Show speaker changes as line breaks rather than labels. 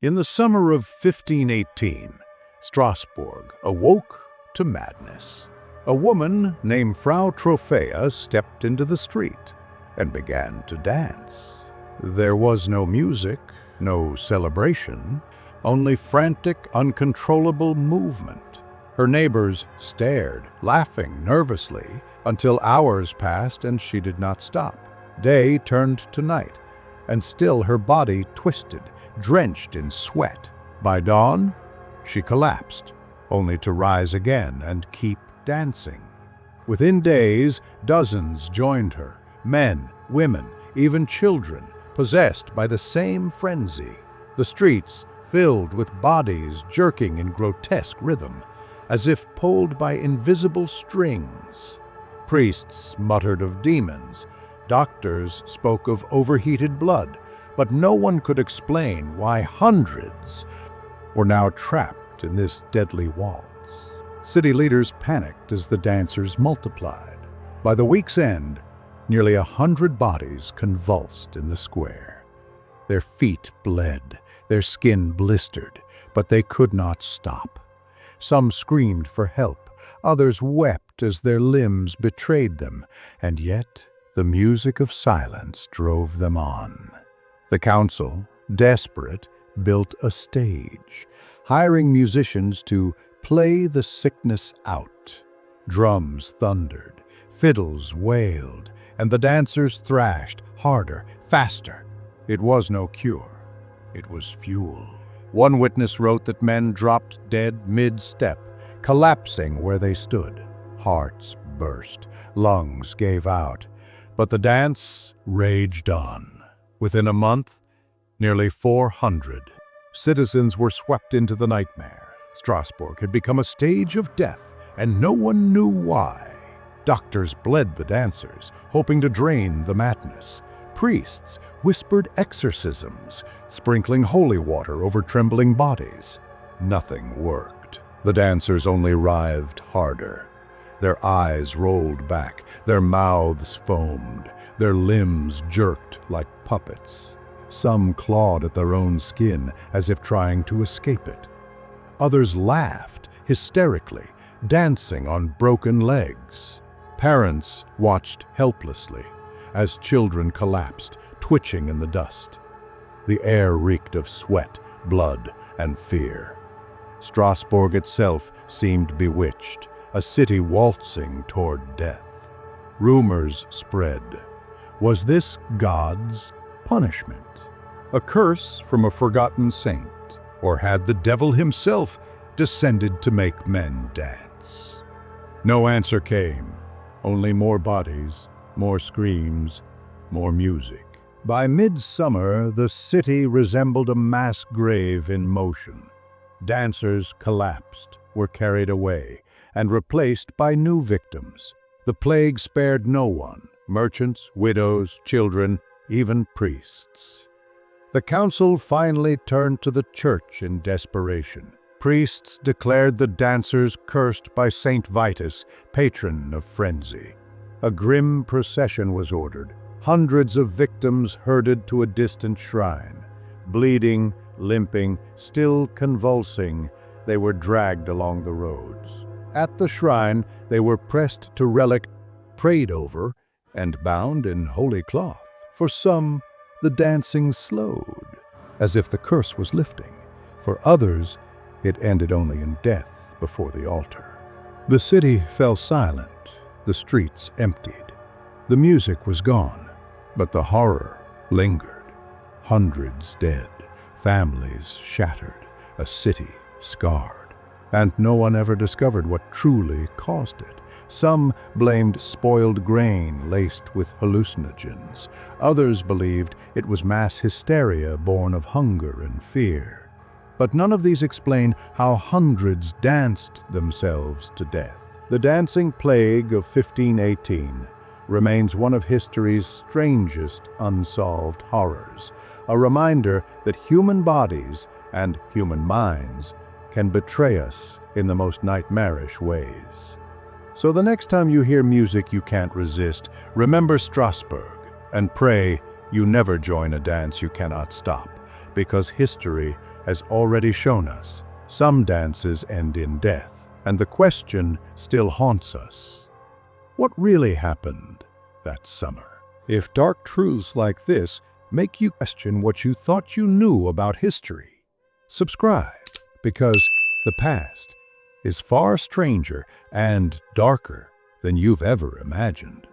In the summer of 1518, Strasbourg awoke to madness. A woman named Frau Trophäa stepped into the street and began to dance. There was no music, no celebration, only frantic, uncontrollable movement. Her neighbors stared, laughing nervously, until hours passed and she did not stop. Day turned to night, and still her body twisted, drenched in sweat. By dawn, she collapsed, only to rise again and keep dancing. Within days, dozens joined her, men, women, even children, possessed by the same frenzy. The streets filled with bodies jerking in grotesque rhythm, as if pulled by invisible strings. Priests muttered of demons, doctors spoke of overheated blood, but no one could explain why hundreds were now trapped in this deadly waltz. City leaders panicked as the dancers multiplied. By the week's end, nearly 100 bodies convulsed in the square. Their feet bled, their skin blistered, but they could not stop. Some screamed for help, others wept as their limbs betrayed them, and yet the music of silence drove them on. The council, desperate, built a stage, hiring musicians to play the sickness out. Drums thundered, fiddles wailed, and the dancers thrashed harder, faster. It was no cure. It was fuel. One witness wrote that men dropped dead mid-step, collapsing where they stood. Hearts burst, lungs gave out, but the dance raged on. Within a month, nearly 400 citizens were swept into the nightmare. Strasbourg had become a stage of death, and no one knew why. Doctors bled the dancers, hoping to drain the madness. Priests whispered exorcisms, sprinkling holy water over trembling bodies. Nothing worked. The dancers only writhed harder. Their eyes rolled back, their mouths foamed, their limbs jerked like puppets. Some clawed at their own skin as if trying to escape it. Others laughed hysterically, dancing on broken legs. Parents watched helplessly as children collapsed, twitching in the dust. The air reeked of sweat, blood, and fear. Strasbourg itself seemed bewitched, a city waltzing toward death. Rumors spread. Was this God's punishment? A curse from a forgotten saint? Or had the devil himself descended to make men dance? No answer came. Only more bodies, more screams, more music. By midsummer, the city resembled a mass grave in motion. Dancers collapsed, were carried away, and replaced by new victims. The plague spared no one: merchants, widows, children, even priests. The council finally turned to the church in desperation. Priests declared the dancers cursed by Saint Vitus, patron of frenzy. A grim procession was ordered. Hundreds of victims herded to a distant shrine. Bleeding, limping, still convulsing, they were dragged along the roads. At the shrine, they were pressed to relic, prayed over, and bound in holy cloth. For some, the dancing slowed, as if the curse was lifting. For others, it ended only in death before the altar. The city fell silent, the streets emptied. The music was gone, but the horror lingered. Hundreds dead, families shattered, a city scarred. And no one ever discovered what truly caused it. Some blamed spoiled grain laced with hallucinogens. Others believed it was mass hysteria born of hunger and fear. But none of these explain how hundreds danced themselves to death. The dancing plague of 1518 remains one of history's strangest unsolved horrors, a reminder that human bodies and human minds can betray us in the most nightmarish ways. So the next time you hear music you can't resist, remember Strasbourg and pray you never join a dance you cannot stop, because history has already shown us some dances end in death, and the question still haunts us. What really happened that summer? If dark truths like this make you question what you thought you knew about history, subscribe, because the past is far stranger and darker than you've ever imagined.